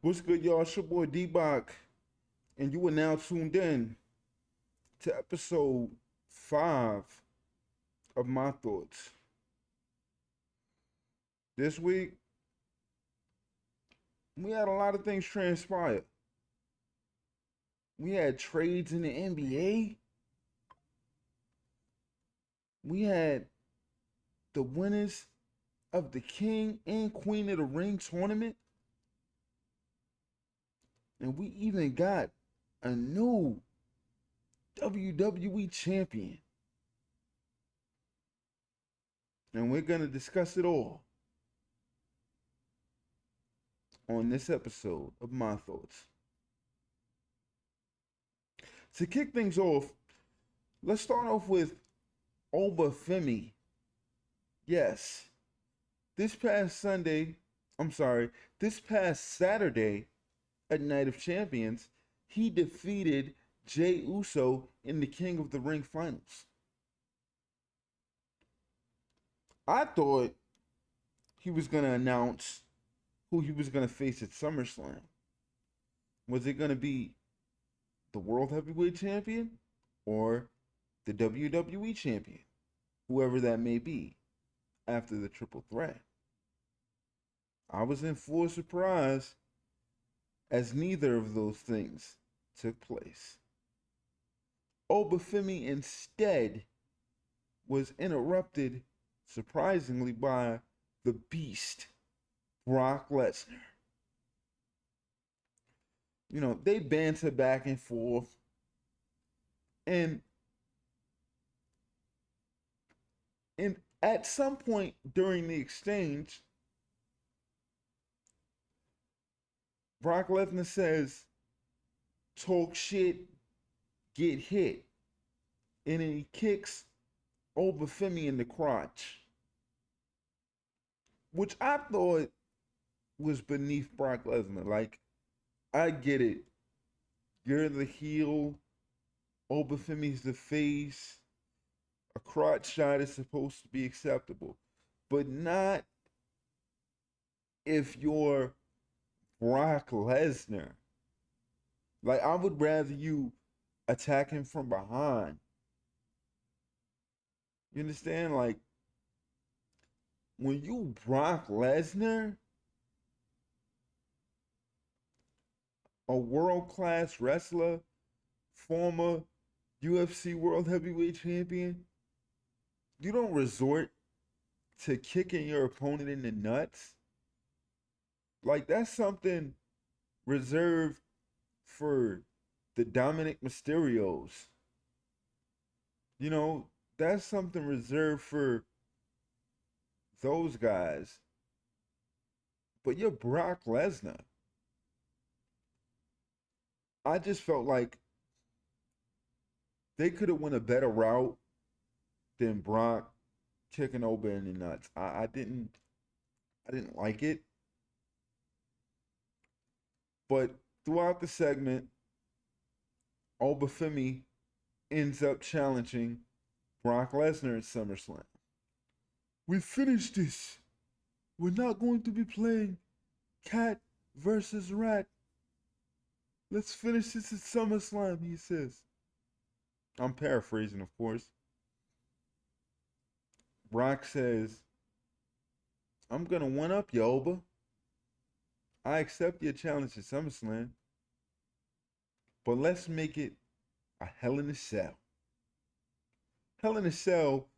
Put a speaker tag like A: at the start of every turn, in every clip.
A: What's good, y'all? It's your boy DEEBOCK, and you are now tuned in to episode 5 of My Thoughts. This week, we had a lot of things transpire. We had trades in the NBA. We had the winners of the King and Queen of the Ring tournament. And we even got a new WWE Champion. And we're going to discuss it all on this episode of My Thoughts. To kick things off, let's start off with Oba Femi. Yes, this past Saturday at Night of Champions, he defeated Jey Uso in the King of the Ring finals. I thought he was going to announce who he was going to face at SummerSlam. Was it going to be the World Heavyweight Champion or the WWE Champion? Whoever that may be after the triple threat. I was in full surprise as neither of those things took place. Oba Femi instead was interrupted, surprisingly, by the beast, Brock Lesnar. You know, they banter back and forth, and at some point during the exchange, Brock Lesnar says, "Talk shit, get hit." And then he kicks Oba Femi in the crotch, which I thought was beneath Brock Lesnar. Like, I get it. You're the heel. Oba Femi's the face. A crotch shot is supposed to be acceptable, but not if you're Brock Lesnar. Like, I would rather you attack him from behind. You understand? Like, when you Brock Lesnar, a world-class wrestler, former UFC World Heavyweight Champion, you don't resort to kicking your opponent in the nuts. Like, that's something reserved for the Dominic Mysterios. You know, that's something reserved for those guys. But you're Brock Lesnar. I just felt like they could have went a better route than Brock kicking Oba in the nuts. I didn't like it. But throughout the segment, Oba Femi ends up challenging Brock Lesnar at SummerSlam. We finished this. We're not going to be playing cat versus rat. Let's finish this at SummerSlam, he says. I'm paraphrasing, of course. Brock says, "I'm going to one up you, Oba. I accept your challenge at SummerSlam, but let's make it a Hell in a Cell." Hell in a Cell,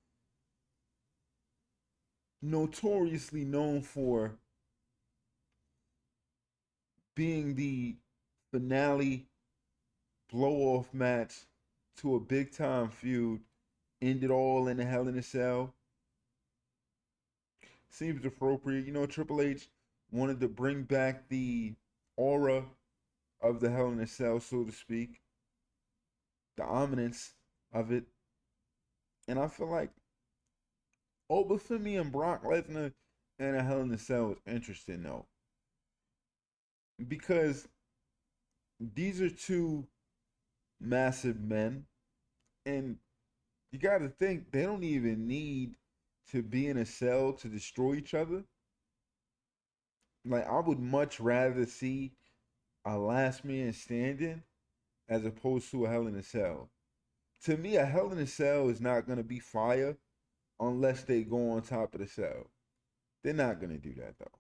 A: notoriously known for being the finale blow-off match to a big-time feud, ended all in a Hell in a Cell. Seems appropriate. You know, Triple H wanted to bring back the aura of the Hell in a Cell, so to speak, the ominence of it. And I feel like Oba Femi and Brock Lesnar in a Hell in a Cell is interesting, though, because these are two massive men, and you got to think they don't even need to be in a cell to destroy each other. Like, I would much rather see a last man standing as opposed to a Hell in a Cell. To me, a Hell in a Cell is not gonna be fire unless they go on top of the cell. They're not gonna do that though.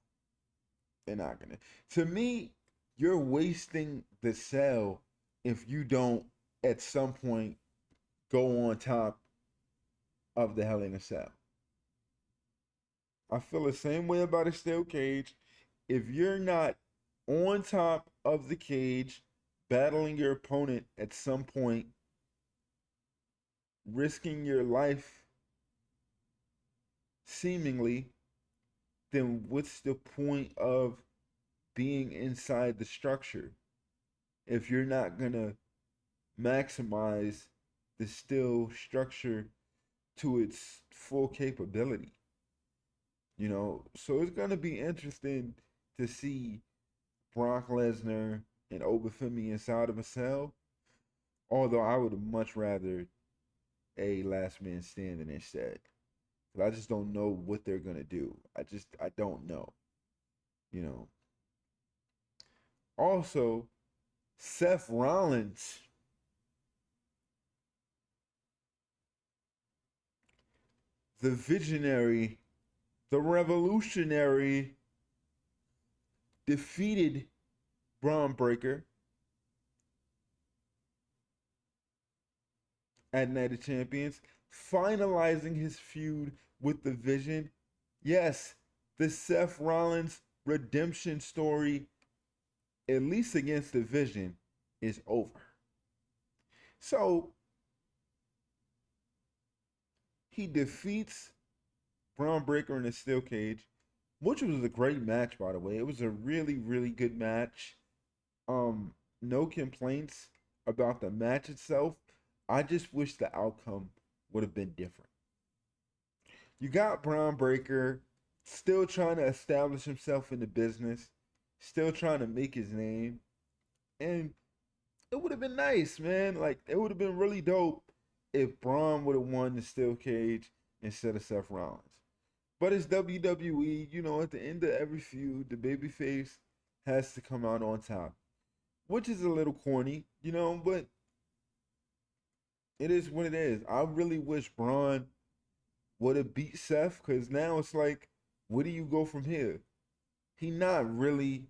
A: They're not gonna. To me, you're wasting the cell if you don't at some point go on top of the Hell in a Cell. I feel the same way about a steel cage. If you're not on top of the cage, battling your opponent at some point, risking your life seemingly, then what's the point of being inside the structure if you're not going to maximize the steel structure to its full capability? So it's going to be interesting to see Brock Lesnar and Oba Femi inside of a cell. Although I would much rather a last man standing instead. But I just don't know what they're gonna do. I don't know. You know. Also, Seth Rollins, the visionary, the revolutionary, defeated Braun Breaker at Night of Champions, finalizing his feud with the Vision. Yes, the Seth Rollins redemption story, at least against the Vision, is over. So he defeats Braun Breaker in a steel cage, which was a great match, by the way. It was a really, really good match. No complaints about the match itself. I just wish the outcome would have been different. You got Braun Breaker still trying to establish himself in the business, still trying to make his name, and it would have been nice, man. Like it would have been really dope if Braun would have won the steel cage instead of Seth Rollins. But it's WWE, at the end of every feud, the babyface has to come out on top, which is a little corny, but it is what it is. I really wish Braun would have beat Seth because now it's like, where do you go from here? He not really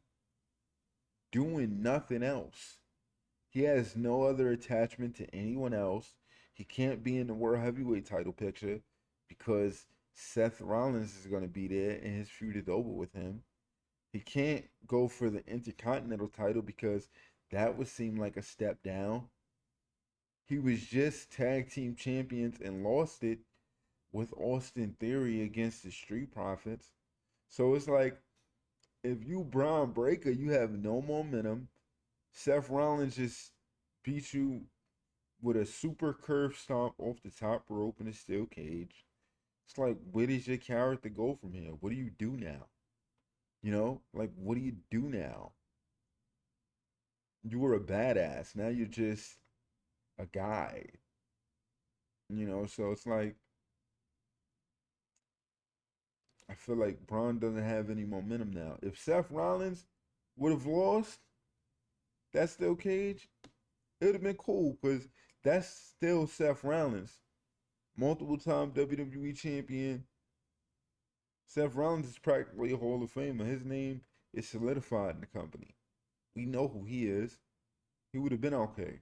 A: doing nothing else. He has no other attachment to anyone else. He can't be in the World Heavyweight title picture because Seth Rollins is going to be there and his feud is over with him. He can't go for the Intercontinental title because that would seem like a step down. He was just tag team champions and lost it with Austin Theory against the Street Profits. So it's like, if you Braun Breaker, you have no momentum. Seth Rollins just beat you with a super curve stomp off the top rope in a steel cage. It's like, where does your character go from here? What do you do now? Like, what do you do now? You were a badass. Now you're just a guy. So it's like, I feel like Braun doesn't have any momentum now. If Seth Rollins would have lost that steel cage, it would have been cool because that's still Seth Rollins, multiple time WWE champion. Seth Rollins is practically a Hall of Famer. His name is solidified in the company. We know who he is. He would have been okay.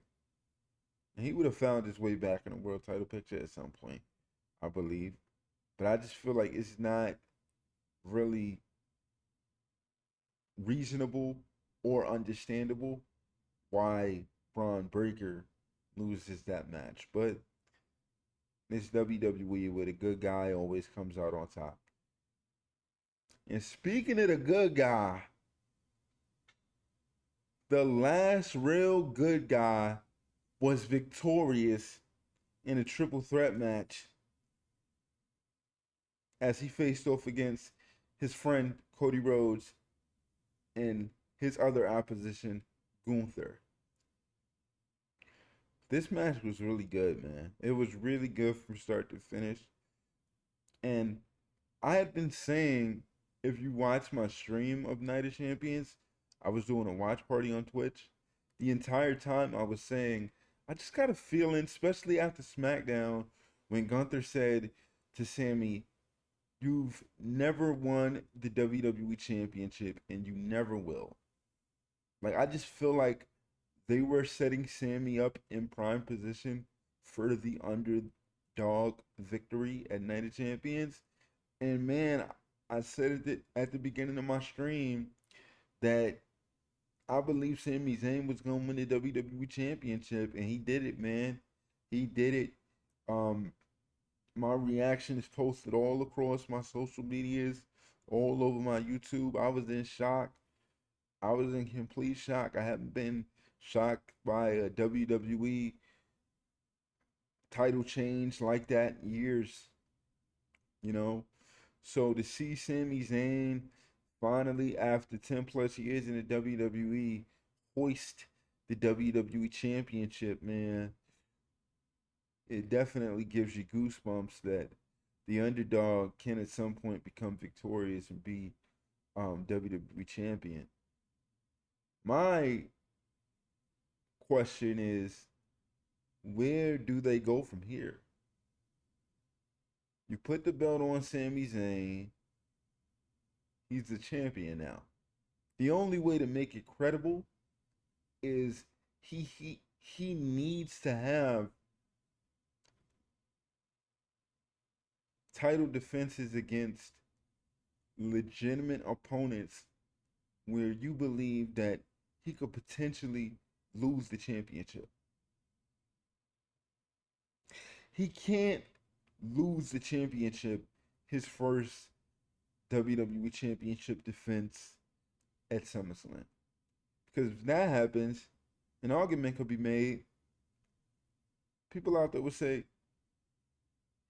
A: And he would have found his way back in the world title picture at some point, I believe. But I just feel like it's not really reasonable or understandable why Braun Breaker loses that match. But it's WWE where the good guy always comes out on top. And speaking of the good guy, the last real good guy was victorious in a triple threat match as he faced off against his friend Cody Rhodes and his other opposition, Gunther. This match was really good, man. It was really good from start to finish. And I had been saying, if you watch my stream of Night of Champions, I was doing a watch party on Twitch. The entire time I was saying, I just got a feeling, especially after SmackDown, when Gunther said to Sammy, "You've never won the WWE Championship and you never will." Like, I just feel like they were setting Sammy up in prime position for the underdog victory at Night of Champions. And man, I said it at the beginning of my stream that I believe Sami Zayn was going to win the WWE Championship, and he did it, man. He did it. Um, my reaction is posted all across my social medias, all over my YouTube. I was in shock. I was in complete shock. I haven't been shocked by a WWE title change like that in years, you know. So to see Sami Zayn finally, after 10 plus years in the WWE, hoist the WWE Championship, man, it definitely gives you goosebumps that the underdog can at some point become victorious and be WWE champion. My question is, where do they go from here? You put the belt on Sami Zayn. He's the champion now. The only way to make it credible is he needs to have title defenses against legitimate opponents where you believe that he could potentially lose the championship. He can't lose the championship his first WWE Championship defense at SummerSlam. Because if that happens, an argument could be made. People out there would say,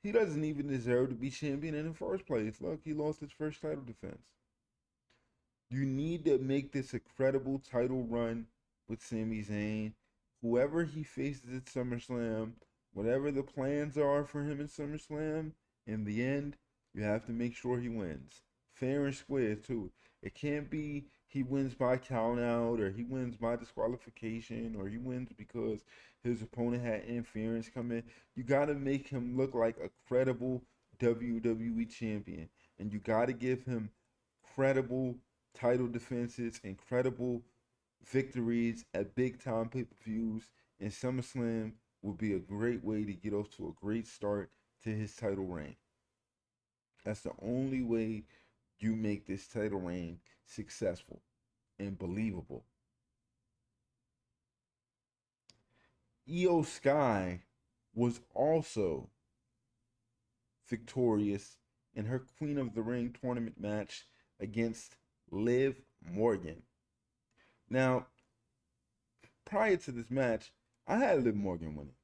A: he doesn't even deserve to be champion in the first place. Look, he lost his first title defense. You need to make this a credible title run with Sami Zayn. Whoever he faces at SummerSlam, whatever the plans are for him in SummerSlam, in the end, you have to make sure he wins. Fair and square, too. It can't be he wins by count out, or he wins by disqualification, or he wins because his opponent had interference come in. You got to make him look like a credible WWE champion. And you got to give him credible title defenses and credible victories at big time pay per views. And SummerSlam will be a great way to get off to a great start to his title reign. That's the only way you make this title reign successful and believable. Io Sky was also victorious in her Queen of the Ring tournament match against Liv Morgan. Now, prior to this match, I had Liv Morgan winning.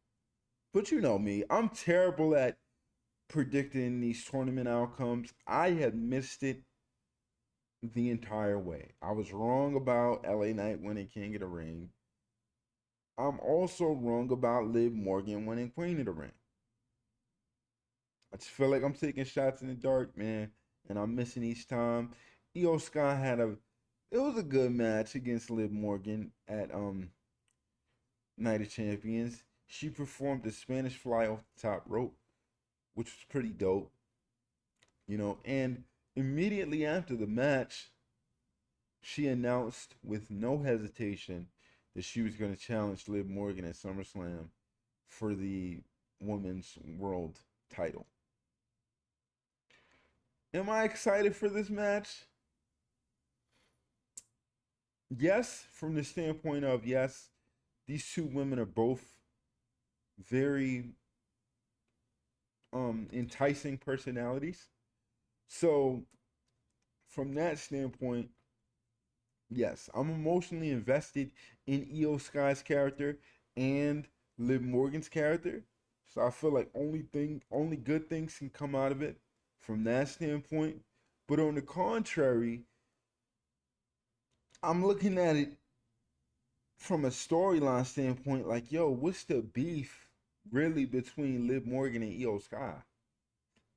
A: But you know me, I'm terrible at predicting these tournament outcomes. I have missed it the entire way. I was wrong about LA Knight winning King of the Ring. I'm also wrong about Liv Morgan winning Queen of the Ring. I just feel like I'm taking shots in the dark, man, and I'm missing each time. Io Sky it was a good match against Liv Morgan at Night of Champions. She performed the Spanish Fly off the top rope, which was pretty dope, and immediately after the match, she announced with no hesitation that she was going to challenge Liv Morgan at SummerSlam for the Women's World title. Am I excited for this match? Yes, from the standpoint of, yes, these two women are both very enticing personalities. So from that standpoint, yes, I'm emotionally invested in Io Sky's character and Liv Morgan's character. So I feel like only good things can come out of it from that standpoint. But on the contrary, I'm looking at it from a storyline standpoint, like, yo, what's the beef really between Liv Morgan and Io Sky?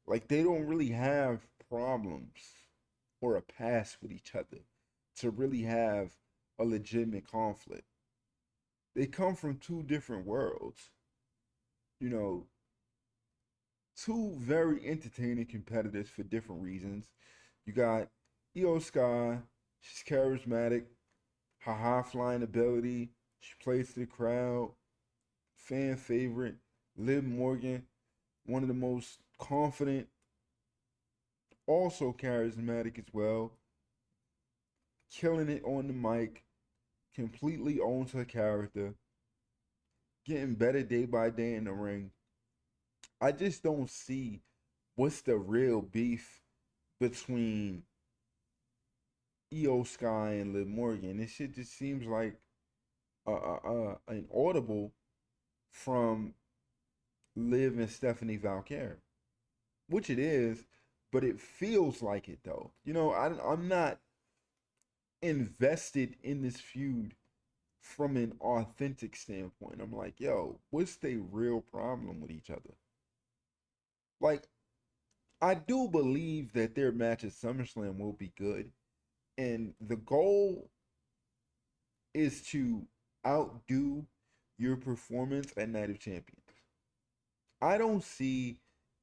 A: Like, they don't really have problems or a past with each other to really have a legitimate conflict. They come from two different worlds. You know, two very entertaining competitors for different reasons. You got Io Sky, she's charismatic, her high flying ability, she plays to the crowd, fan favorite. Liv Morgan, one of the most confident, also charismatic as well, killing it on the mic, completely owns her character, getting better day by day in the ring. I just don't see what's the real beef between Io Sky and Liv Morgan. This shit just seems like an audible from Liv and Stephanie Valkyrie, which it is, but it feels like it though. I'm not invested in this feud from an authentic standpoint. I'm like, yo, what's the real problem with each other? Like, I do believe that their match at SummerSlam will be good, and the goal is to outdo your performance at Night of Champions. I don't see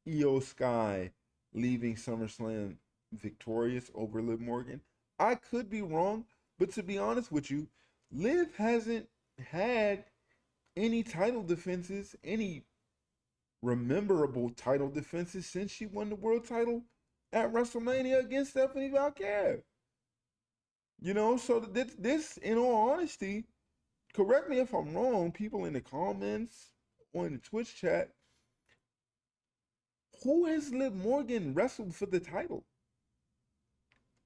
A: Io Sky leaving SummerSlam victorious over Liv Morgan. I could be wrong, but to be honest with you, Liv hasn't had any title defenses, any rememberable title defenses since she won the world title at WrestleMania against Stephanie Valkyrie. So this, in all honesty, correct me if I'm wrong, people in the comments or in the Twitch chat, who has Liv Morgan wrestled for the title?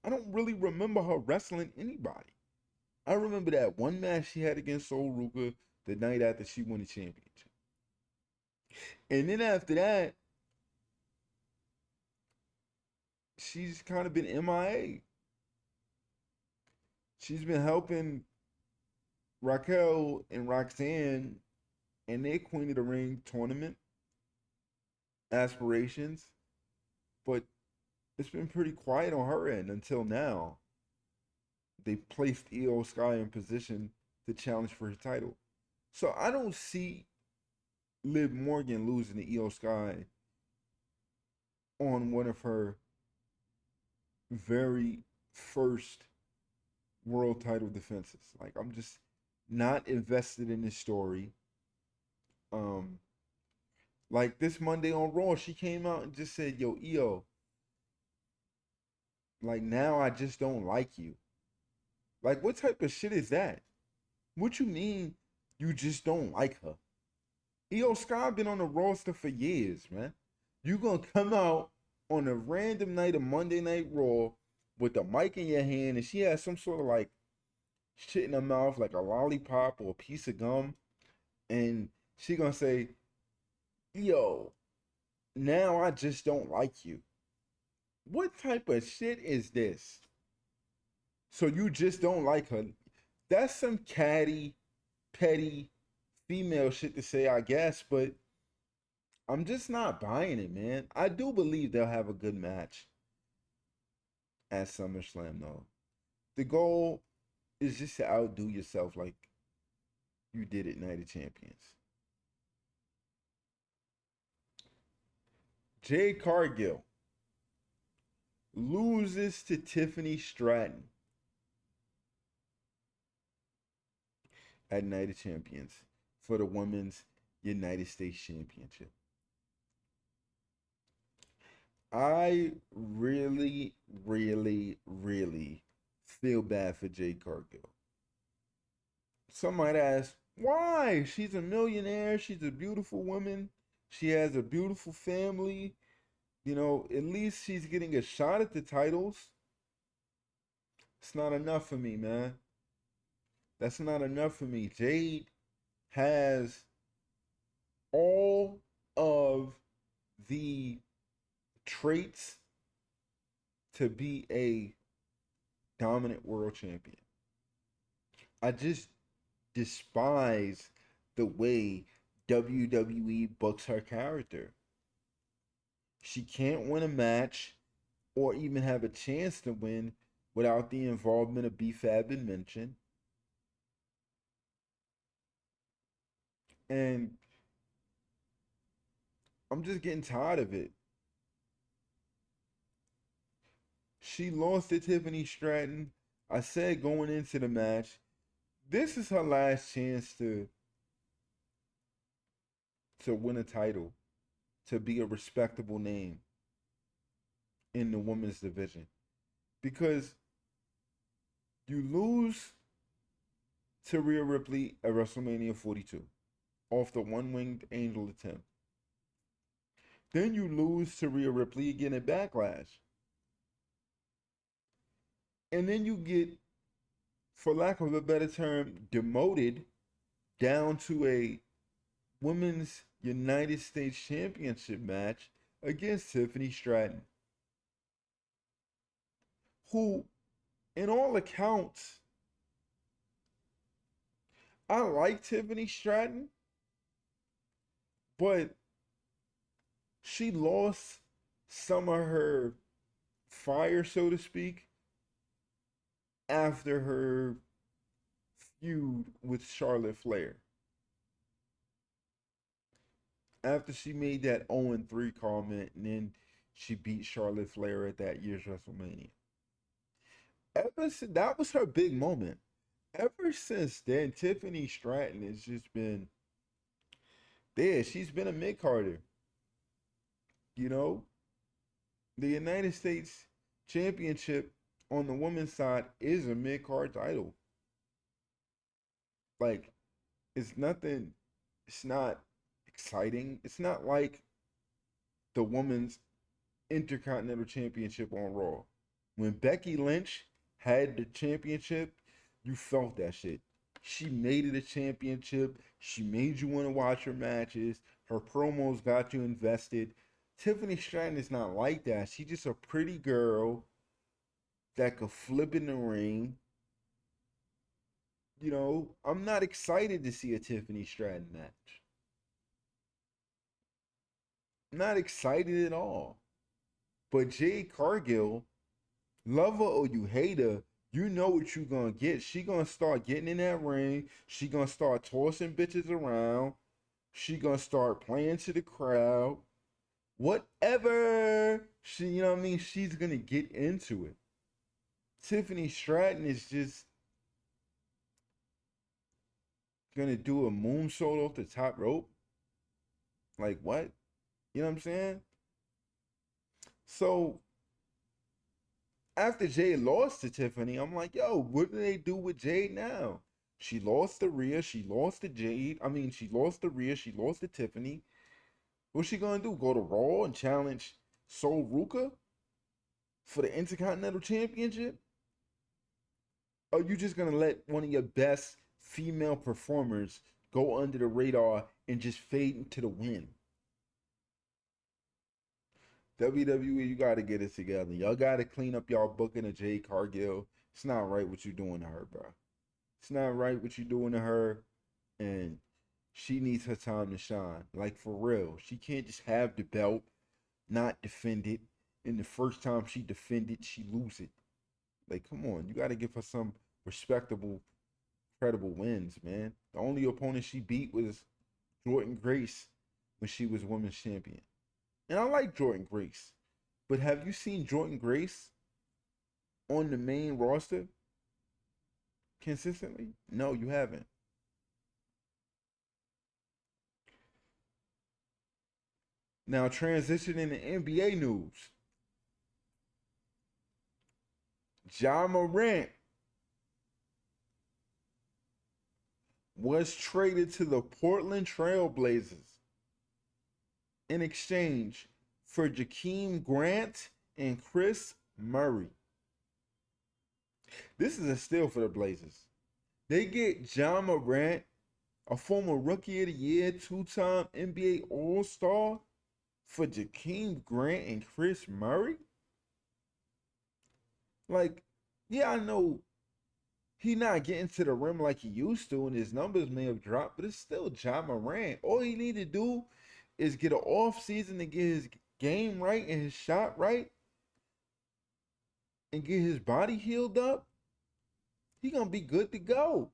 A: I don't really remember her wrestling anybody. I remember that one match she had against Sol Ruka the night after she won the championship. And then after that, she's kind of been MIA. She's been helping Raquel and Roxanne and their Queen of the Ring tournament aspirations, but it's been pretty quiet on her end until now. They placed Io Sky in position to challenge for her title. So I don't see Liv Morgan losing to Io Sky on one of her very first world title defenses. Like, I'm just not invested in this story. Like this Monday on Raw, she came out and just said, "Yo, Io, like now I just don't like you." Like, what type of shit is that? What you mean you just don't like her? Io Sky been on the roster for years, man. You gonna come out on a random night of Monday Night Raw with the mic in your hand and she has some sort of like shit in her mouth, like a lollipop or a piece of gum, and she gonna say, "Yo, now I just don't like you." What type of shit is this? So you just don't like her? That's some catty, petty female shit to say, I guess, but I'm just not buying it, man. I do believe they'll have a good match at SummerSlam, though. The goal is just to outdo yourself like you did at Night of Champions. Jade Cargill loses to Tiffany Stratton at Night of Champions for the Women's United States Championship. I really, really, really feel bad for Jade Cargill. Some might ask, why? She's a millionaire. She's a beautiful woman. She has a beautiful family. At least she's getting a shot at the titles. It's not enough for me, man. That's not enough for me. Jade has all of the traits to be a dominant world champion. I just despise the way WWE books her character. She can't win a match or even have a chance to win without the involvement of B-Fab and mention. And I'm just getting tired of it. She lost to Tiffany Stratton. I said going into the match, this is her last chance to win a title, to be a respectable name in the women's division. Because you lose to Rhea Ripley at WrestleMania 42 off the one winged angel attempt. Then you lose to Rhea Ripley again at Backlash. And then you get, for lack of a better term, demoted down to a Women's United States Championship match against Tiffany Stratton, who, in all accounts, I like Tiffany Stratton, but she lost some of her fire, so to speak, after her feud with Charlotte Flair. After she made that 0-3 comment and then she beat Charlotte Flair at that year's WrestleMania. Ever since that was her big moment. Ever since then, Tiffany Stratton has just been there. She's been a mid-carder. You know, the United States Championship on the women's side is a mid-card title. Like, it's nothing, it's not exciting. It's not like the women's Intercontinental Championship on Raw. When Becky Lynch had the championship, you felt that shit. She made it a championship. She made you want to watch her matches. Her promos got you invested. Tiffany Stratton is not like that. She's just a pretty girl that could flip in the ring. You know, I'm not excited to see a Tiffany Stratton match. I'm not excited at all. But Jade Cargill, love her or you hate her, you know what you gonna get. She gonna start getting in that ring. She gonna start tossing bitches around. She gonna start playing to the crowd. Whatever. She, you know what I mean? She's gonna get into it. Tiffany Stratton is just gonna do a moonsault off the top rope. Like what? You know what I'm saying? So after Jade lost to Tiffany, I'm like, yo, what do they do with Jade now? She lost to Rhea, she lost to Jade. I mean, she lost to Rhea, she lost to Tiffany. What's she gonna do? Go to Raw and challenge Sol Ruka for the Intercontinental Championship? Or are you just gonna let one of your best female performers go under the radar and just fade into the wind? WWE, you gotta get it together. Y'all gotta clean up y'all booking of Jade Cargill. It's not right what you doing to her, bro. It's not right what you doing to her, and she needs her time to shine. Like for real. She can't just have the belt, not defend it, and the first time she defend it, she lose it. Like, come on, you gotta give her some respectable, credible wins, man. The only opponent she beat was Jordan Grace when she was women's champion. And I like Jordan Grace. But have you seen Jordan Grace on the main roster consistently? No, you haven't. Now, transitioning to NBA news. Ja Morant was traded to the Portland Trail Blazers in exchange for Jakeem Grant and Chris Murray. This is a steal for the Blazers. They get Ja Morant, a former Rookie of the Year, two-time NBA All-Star, for Jakeem Grant and Chris Murray? Like, yeah, I know he not getting to the rim like he used to, and his numbers may have dropped, but it's still Ja Morant. All he need to do is get an off season to get his game right and his shot right and get his body healed up. He gonna be good to go.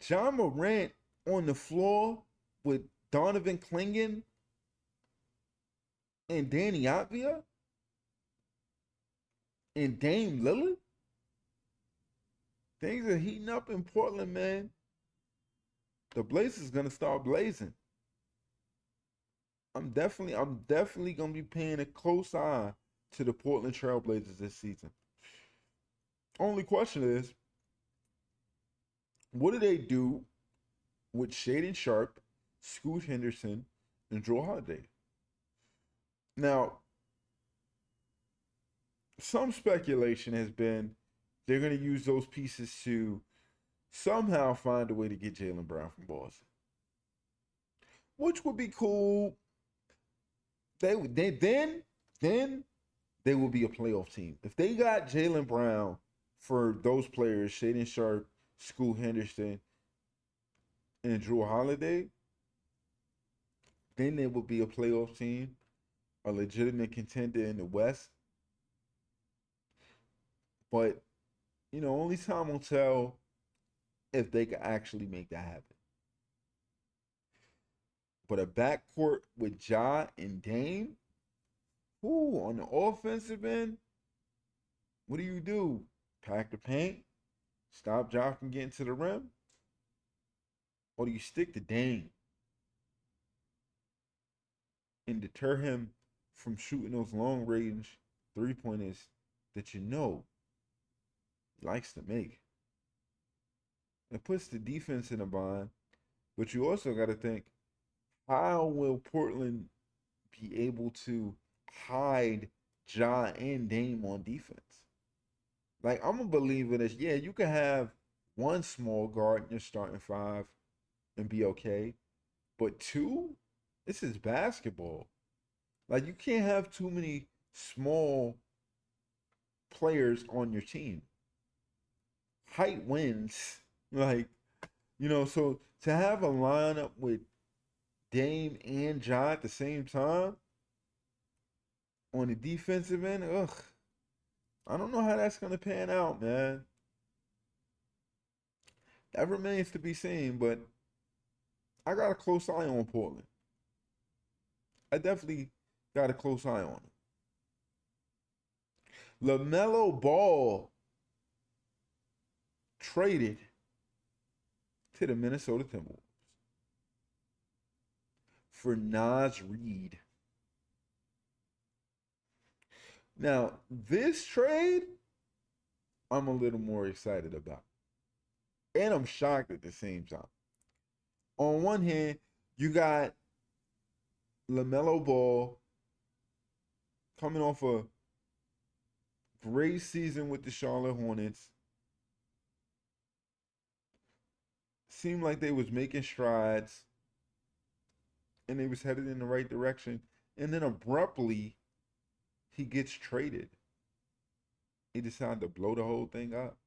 A: Ja Morant on the floor with Donovan Clingan and Danny Avdia and Dame Lillard, things are heating up in Portland, man. The Blazers gonna start blazing. I'm definitely gonna be paying a close eye to the Portland Trailblazers this season. Only question is, what do they do with Shaedon Sharpe, Scoot Henderson, and Drew Holiday? Now, some speculation has been they're going to use those pieces to somehow find a way to get Jaylen Brown from Boston, which would be cool. Then they will be a playoff team if they got Jaylen Brown for those players, Shaedon Sharpe, Scoot Henderson, and Drew Holiday. Then they will be a playoff team, a legitimate contender in the West. But, only time will tell if they can actually make that happen. But a backcourt with Ja and Dame, on the offensive end, what do? Pack the paint, stop Ja from getting to the rim? Or do you stick to Dame and deter him from shooting those long range 3-pointers that he likes to make? It puts the defense in a bind, but you also got to think, how will Portland be able to hide Ja and Dame on defense? Like, I'm a believer that, you can have one small guard in your starting five and be okay, but two, this is basketball. Like, you can't have too many small players on your team. Height wins. Like, so to have a lineup with Dame and Ja at the same time on the defensive end, I don't know how that's going to pan out, man. That remains to be seen, but I got a close eye on Portland. I definitely got a close eye on it. LaMelo Ball traded to the Minnesota Timberwolves for Naz Reid. Now, this trade, I'm a little more excited about. And I'm shocked at the same time. On one hand, you got LaMelo Ball coming off a great season with the Charlotte Hornets. Seemed like they was making strides and they was headed in the right direction. And then abruptly, he gets traded. He decided to blow the whole thing up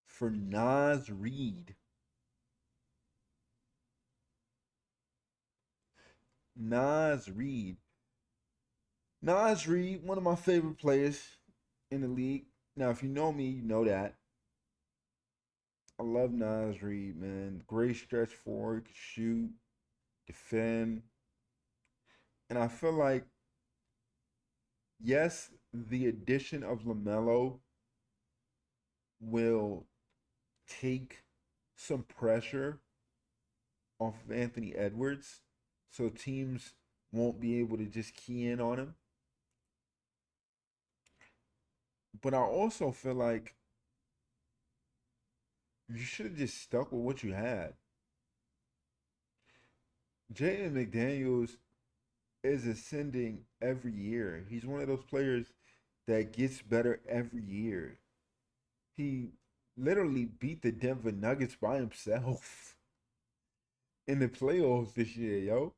A: for Naz Reid. Naz Reid. Naz Reid, one of my favorite players in the league. Now, if you know me, you know that. I love Naz Reid, man. Great stretch forward, can shoot, defend. And I feel like, yes, the addition of LaMelo will take some pressure off of Anthony Edwards, so teams won't be able to just key in on him. But I also feel like you should have just stuck with what you had. Jaden McDaniels is ascending every year. He's one of those players that gets better every year. He literally beat the Denver Nuggets by himself in the playoffs this year, yo.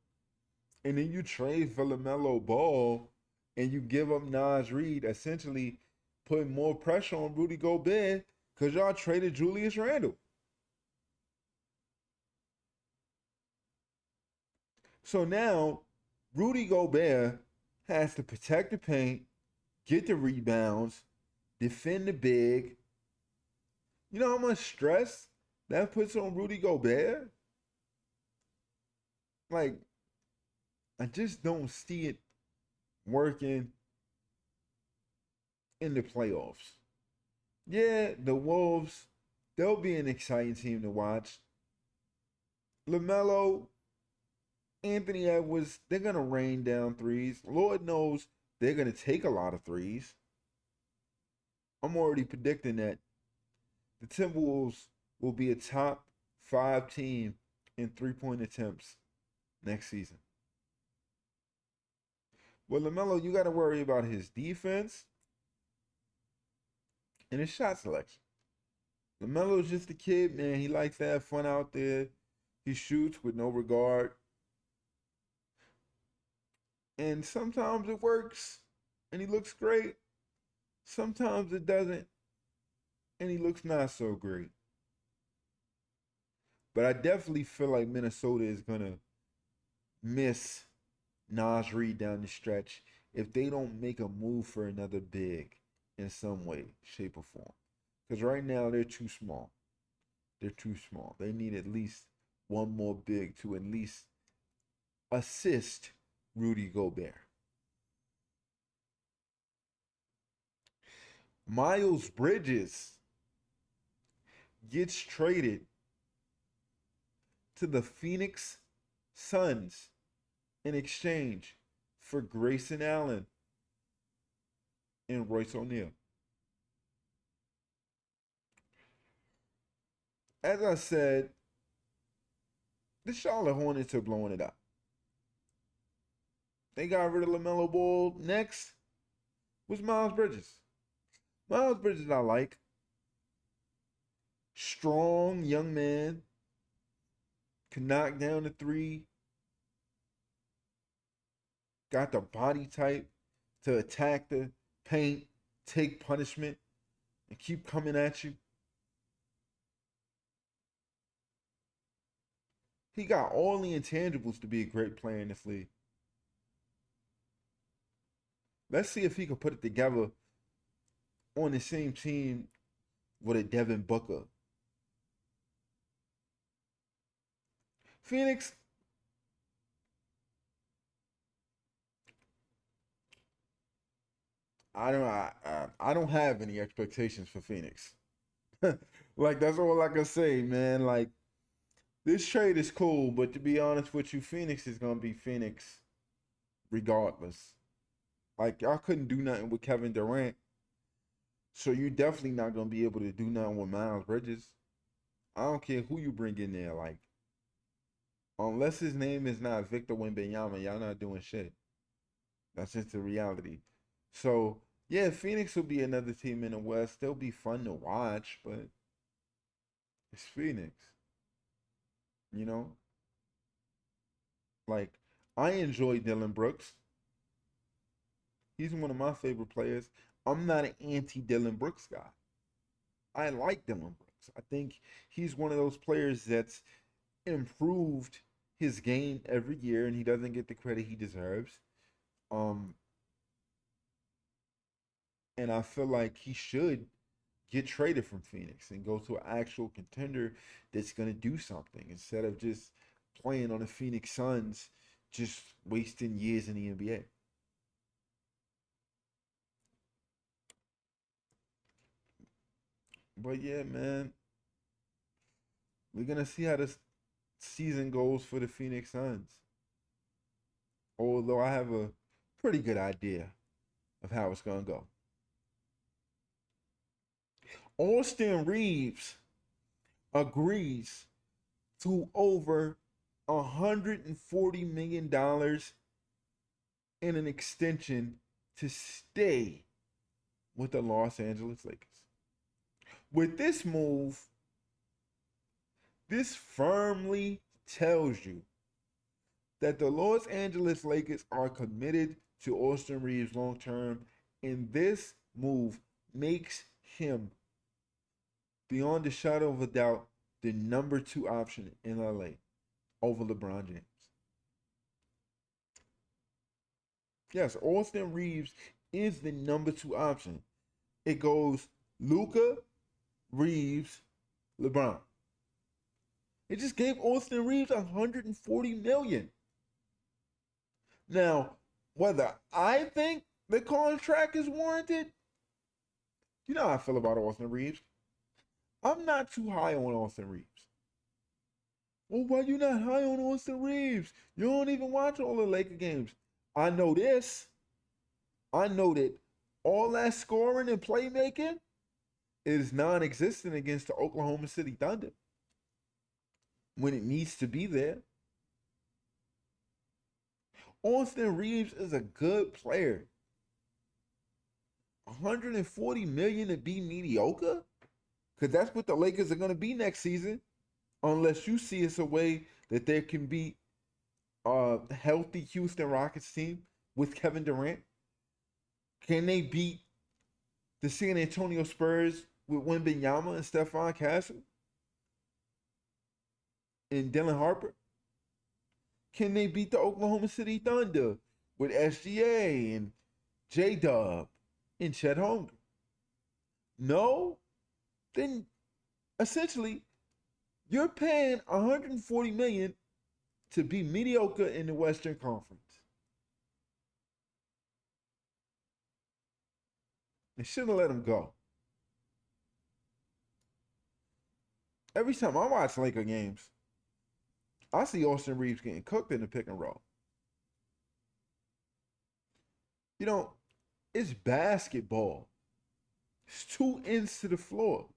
A: And then you trade for LaMelo Ball and you give up Naz Reid, essentially putting more pressure on Rudy Gobert because y'all traded Julius Randle. So now Rudy Gobert has to protect the paint, get the rebounds, defend the big. You know how much stress That puts on Rudy Gobert. Like, I just don't see it working in the playoffs. Yeah, the Wolves, they'll be an exciting team to watch. LaMelo, Anthony Edwards, they're going to rain down threes. Lord knows they're going to take a lot of threes. I'm already predicting that the Timberwolves will be a top 5 team in 3-point attempts next season. Well, LaMelo, you got to worry about his defense and his shot selection. LaMelo's just a kid, man. He likes to have fun out there. He shoots with no regard. And sometimes it works and he looks great. Sometimes it doesn't and he looks not so great. But I definitely feel like Minnesota is going to miss Nas Reed down the stretch if they don't make a move for another big in some way, shape, or form. Because right now they're too small. They're too small. They need at least one more big to at least assist Rudy Gobert. Miles Bridges gets traded to the Phoenix Suns in exchange for Grayson Allen and Royce O'Neal. As I said, the Charlotte Hornets are blowing it up. They got rid of LaMelo Ball. Next was Miles Bridges. Miles Bridges I like. Strong young man. Can knock down the three. Got the body type to attack the paint, take punishment, and keep coming at you. He got all the intangibles to be a great player in this league. Let's see if he can put it together on the same team with a Devin Booker. Phoenix, I don't have any expectations for Phoenix. Like that's all I can say, man. Like this trade is cool, but to be honest with you, Phoenix is gonna be Phoenix regardless. Like y'all couldn't do nothing with Kevin Durant, so you're definitely not gonna be able to do nothing with Miles Bridges. I don't care who you bring in there, like unless his name is not Victor Wembanyama, y'all not doing shit. That's just the reality. So yeah, Phoenix will be another team in the West. They'll be fun to watch, but it's Phoenix. You know, like I enjoy Dylan Brooks. He's one of my favorite players. I'm not an anti Dylan Brooks guy. I like Dylan Brooks. I think he's one of those players that's improved his game every year and he doesn't get the credit he deserves. Um and I feel like he should get traded from Phoenix and go to an actual contender that's going to do something instead of just playing on the Phoenix Suns, just wasting years in the NBA. But yeah, man, we're going to see how this season goes for the Phoenix Suns. Although I have a pretty good idea of how it's going to go. Austin Reeves agrees to over $140 million in an extension to stay with the Los Angeles Lakers. With this move, this firmly tells you that the Los Angeles Lakers are committed to Austin Reeves long term, and this move makes him, beyond a shadow of a doubt, the number 2 option in LA over LeBron James. Yes, Austin Reeves is the number 2 option. It goes Luka, Reeves, LeBron. They just gave Austin Reeves $140 million. Now, whether I think the contract is warranted, you know how I feel about Austin Reeves. I'm not too high on Austin Reeves. Well, why you not high on Austin Reeves? You don't even watch all the Laker games. I know this. I know that all that scoring and playmaking is non-existent against the Oklahoma City Thunder when it needs to be there. Austin Reeves is a good player. $140 million to be mediocre? Because that's what the Lakers are going to be next season. Unless you see it's a way that there can be a healthy Houston Rockets team with Kevin Durant. Can they beat the San Antonio Spurs with Wembanyama and Stephon Castle? And Dylan Harper? Can they beat the Oklahoma City Thunder with SGA and J-Dub and Chet Holmgren? No? Then essentially you're paying $140 million to be mediocre in the Western Conference. They shouldn't have let him go. Every time I watch Laker games, I see Austin Reeves getting cooked in the pick and roll. You know, it's basketball. It's 2 ends to the floor.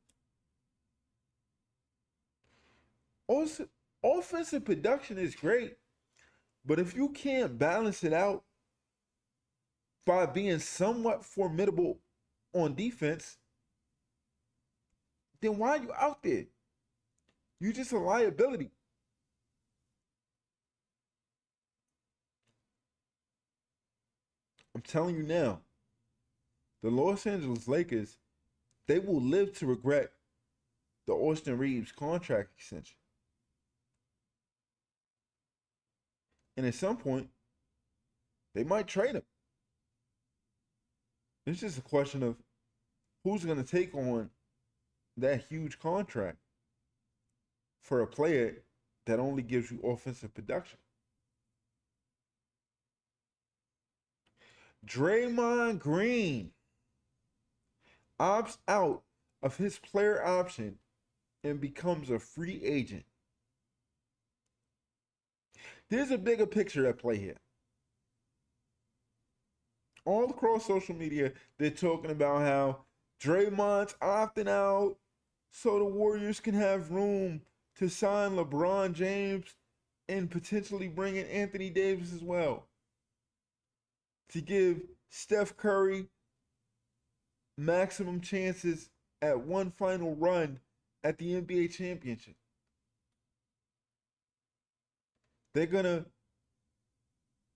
A: Also, offensive production is great, but if you can't balance it out by being somewhat formidable on defense, then why are you out there? You're just a liability. I'm telling you now, the Los Angeles Lakers, they will live to regret the Austin Reeves contract extension. And at some point, they might trade him. It's just a question of who's going to take on that huge contract for a player that only gives you offensive production. Draymond Green opts out of his player option and becomes a free agent. There's a bigger picture at play here. All across social media, they're talking about how Draymond's opting out so the Warriors can have room to sign LeBron James and potentially bring in Anthony Davis as well, to give Steph Curry maximum chances at one final run at the NBA Championship. They're going to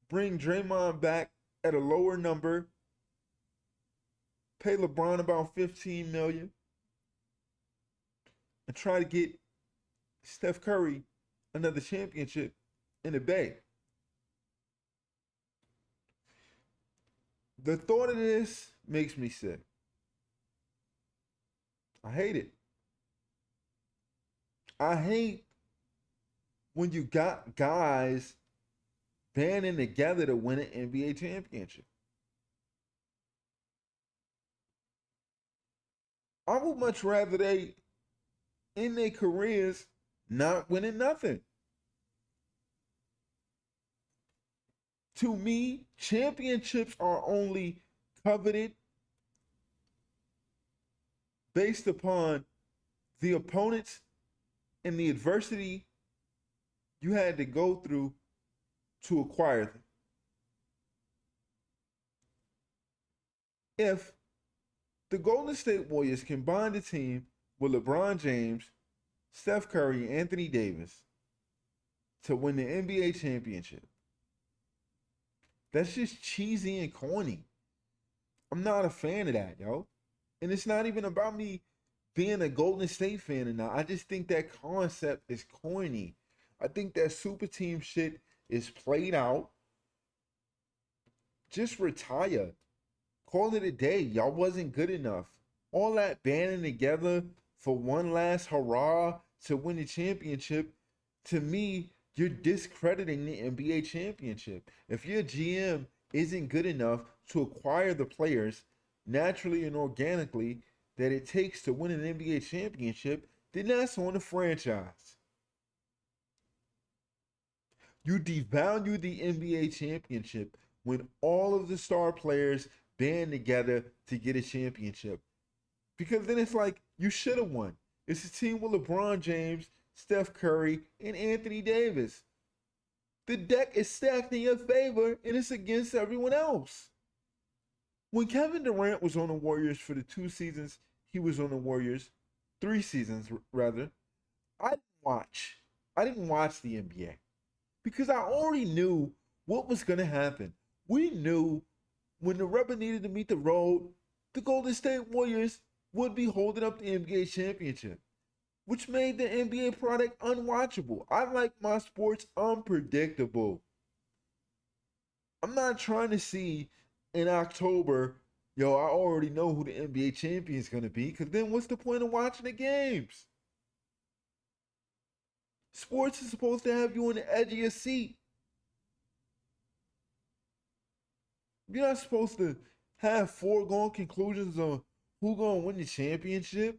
A: bring Draymond back at a lower number, pay LeBron about $15 million, and try to get Steph Curry another championship in the Bay. The thought of this makes me sick. I hate it. I hate when you got guys banding together to win an NBA championship. I would much rather they, in their careers, not winning nothing. To me, championships are only coveted based upon the opponents and the adversity you had to go through to acquire them. If the Golden State Warriors combined a team with LeBron James, Steph Curry, and Anthony Davis to win the NBA championship, that's just cheesy and corny. I'm not a fan of that, yo. And it's not even about me being a Golden State fan or not. I just think that concept is corny. I think that super team shit is played out. Just retire. Call it a day. Y'all wasn't good enough. All that banding together for one last hurrah to win the championship To me, you're discrediting the NBA championship. If your GM isn't good enough to acquire the players naturally and organically that it takes to win an NBA championship, then that's on the franchise. You devalue the NBA championship when all of the star players band together to get a championship. Because then it's like you should have won. It's a team with LeBron James, Steph Curry, and Anthony Davis. The deck is stacked in your favor and it's against everyone else. When Kevin Durant was on the Warriors for the 2 seasons he was on the Warriors, 3 seasons rather, I didn't watch. I didn't watch the NBA because I already knew what was going to happen. We knew when the rubber needed to meet the road, the Golden State Warriors would be holding up the NBA championship, which made the NBA product unwatchable. I like my sports unpredictable. I'm not trying to see in October, yo, I already know who the NBA champion is going to be, because then what's the point of watching the games? Sports is supposed to have you on the edge of your seat. You're not supposed to have foregone conclusions on who's going to win the championship.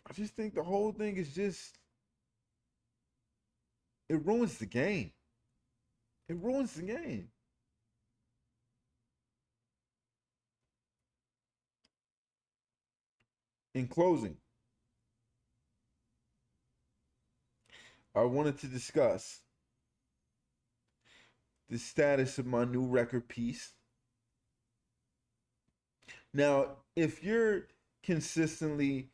A: I just think the whole thing is just, it ruins the game. It ruins the game. In closing, I wanted to discuss the status of my new record piece. Now, if you're consistently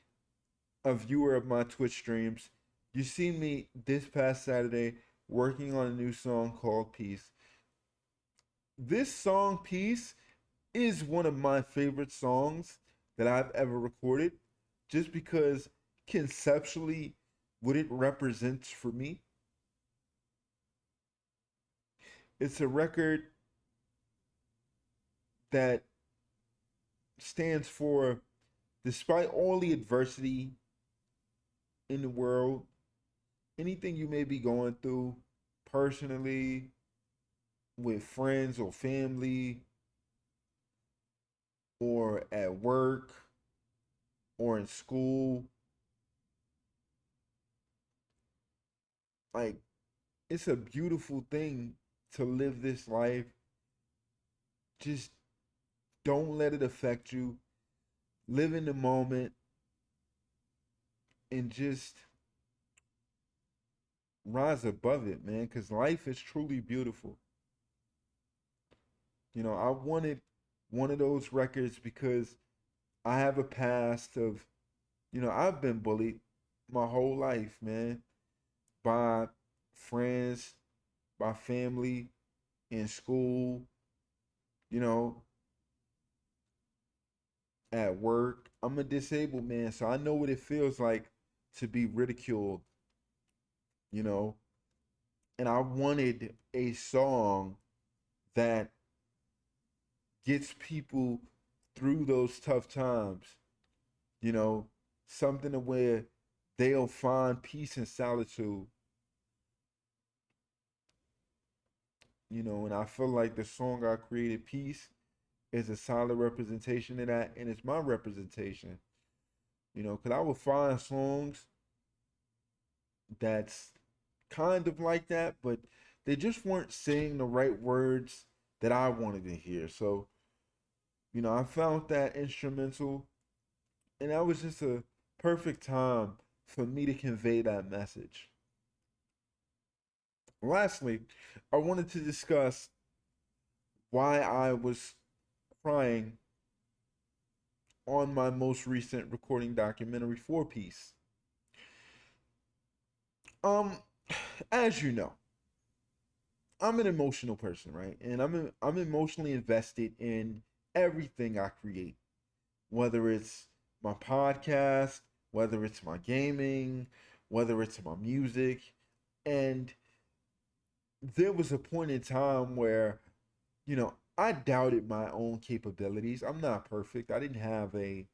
A: a viewer of my Twitch streams, you see me this past Saturday working on a new song called Peace. This song, Peace, is one of my favorite songs that I've ever recorded just because conceptually what it represents for me. It's a record that stands for, despite all the adversity in the world, anything you may be going through personally, with friends or family, or at work, or in school, like, it's a beautiful thing to live this life. Just don't let it affect you. Live in the moment and just rise above it, man, because life is truly beautiful. I wanted one of those records because I have a past of, I've been bullied my whole life, man, by friends, by family, in school, you know, at work. I'm a disabled man, so I know what it feels like to be ridiculed, you know, and I wanted a song that gets people through those tough times, you know, something to where they'll find peace and solitude, and I feel like the song I created, Peace, is a solid representation of that, and it's my representation, because I would find songs that's kind of like that, but they just weren't saying the right words that I wanted to hear. So, I found that instrumental, and that was just a perfect time for me to convey that message. Lastly, I wanted to discuss why I was crying on my most recent recording documentary, Four Piece. Um, as you know, I'm an emotional person, right? And I'm emotionally invested in everything I create, whether it's my podcast, whether it's my gaming, whether it's my music. And there was a point in time where, I doubted my own capabilities. I'm not perfect. I didn't have a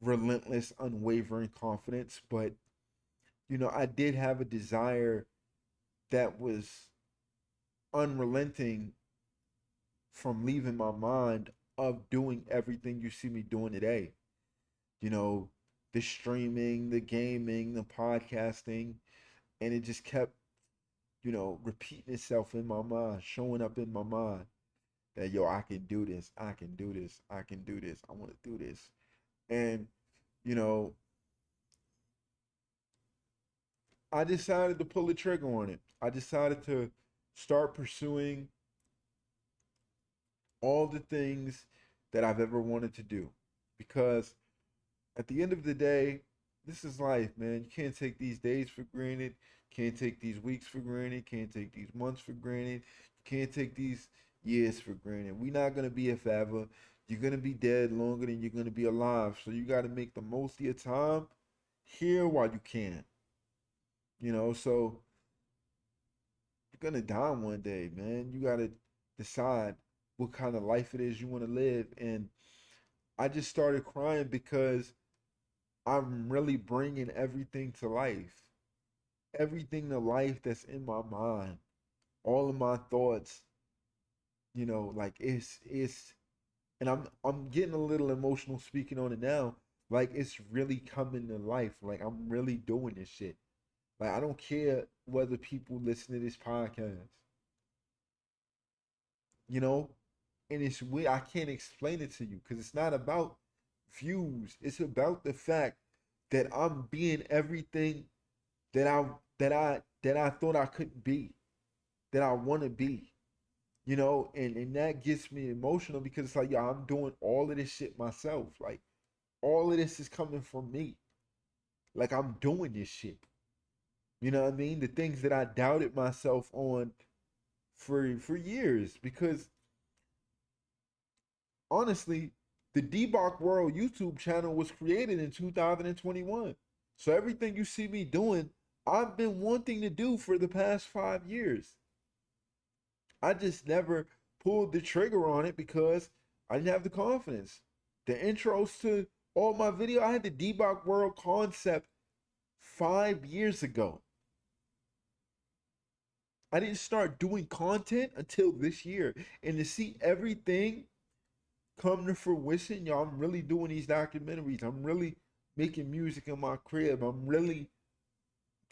A: relentless, unwavering confidence, but I did have a desire that was unrelenting from leaving my mind of doing everything you see me doing today. You know, the streaming, the gaming, the podcasting, and it just kept, repeating itself in my mind, showing up in my mind that yo, I can do this, I can do this, I can do this, I want to do this. And, you know, I decided to pull the trigger on it. I decided to start pursuing all the things that I've ever wanted to do. Because at the end of the day, this is life, man. You can't take these days for granted. Can't take these weeks for granted. Can't take these months for granted. Can't take these years for granted. We're not gonna be here forever. You're gonna be dead longer than you're gonna be alive. So you gotta make the most of your time here while you can. So you're gonna die one day, man. You gotta decide what kind of life it is you want to live. And I just started crying because I'm really bringing everything to life. Everything to life that's in my mind. All of my thoughts, like it's and I'm getting a little emotional speaking on it now. Like it's really coming to life. Like I'm really doing this shit. Like I don't care whether people listen to this podcast. You know, and it's weird. I can't explain it to you because it's not about views. It's about the fact that I'm being everything that I thought I couldn't be, that I want to be. And that gets me emotional because it's like, yo, I'm doing all of this shit myself. Like all of this is coming from me. Like I'm doing this shit. You know what I mean? The things that I doubted myself on for years because honestly, the DEEBOCK World YouTube channel was created in 2021. So everything you see me doing, I've been wanting to do for the past 5 years. I just never pulled the trigger on it because I didn't have the confidence. The intros to all my video, I had the DEEBOCK World concept 5 years ago. I didn't start doing content until this year. And to see everything come to fruition, y'all, I'm really doing these documentaries. I'm really making music in my crib. I'm really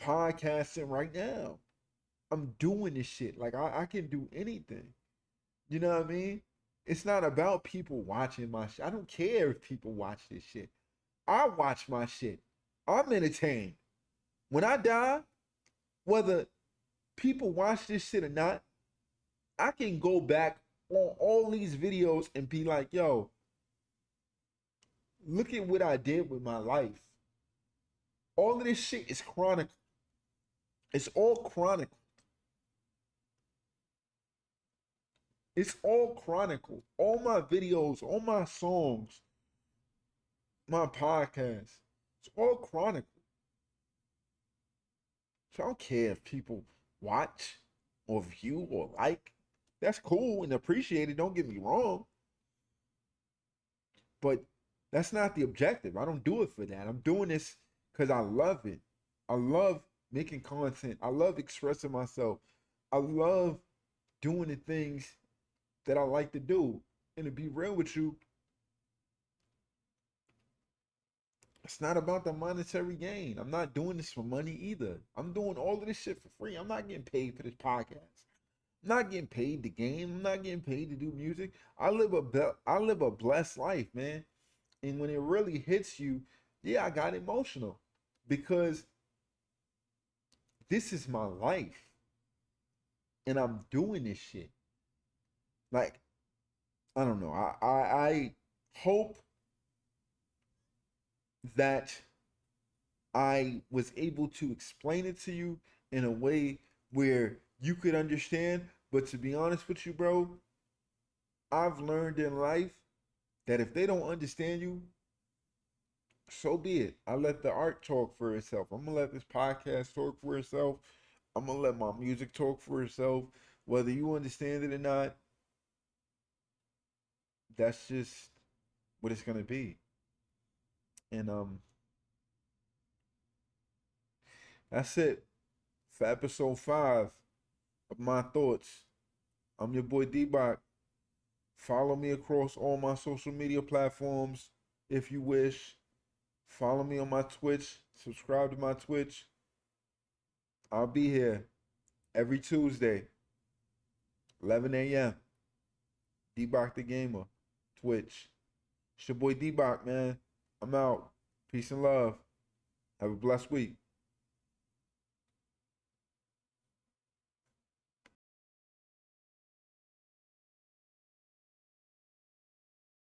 A: podcasting right now. I'm doing this shit. Like I can do anything. You know what I mean? It's not about people watching my shit. I don't care if people watch this shit. I watch my shit. I'm entertained. When I die, whether people watch this shit or not, I can go back on all these videos and be like, yo, look at what I did with my life. All of this shit is chronic. It's all chronic. It's all chronicle. All my videos, all my songs, my podcast. It's all chronicle. So I don't care if people watch or view or like. That's cool and appreciated. Don't get me wrong. But that's not the objective. I don't do it for that. I'm doing this because I love it. I love making content. I love expressing myself. I love doing the things that I like to do. And to be real with you, it's not about the monetary gain. I'm not doing this for money either. I'm doing all of this shit for free. I'm not getting paid for this podcast. I'm not getting paid to game. I'm not getting paid to do music. I live a blessed life, man. And when it really hits you, yeah, I got emotional because this is my life and I'm doing this shit. Like, I don't know. I hope that I was able to explain it to you in a way where you could understand. But to be honest with you, bro, I've learned in life that if they don't understand you, so be it. I let the art talk for itself. I'm gonna let this podcast talk for itself. I'm gonna let my music talk for itself. Whether you understand it or not, that's just what it's gonna be. And that's it for episode 5 of My Thoughts. I'm your boy DEEBOCK. Follow me across all my social media platforms if you wish. Follow me on my Twitch. Subscribe to my Twitch. I'll be here every Tuesday, 11 a.m. DEEBOCK the Gamer, Twitch. It's your boy DEEBOCK, man. I'm out. Peace and love. Have a blessed week.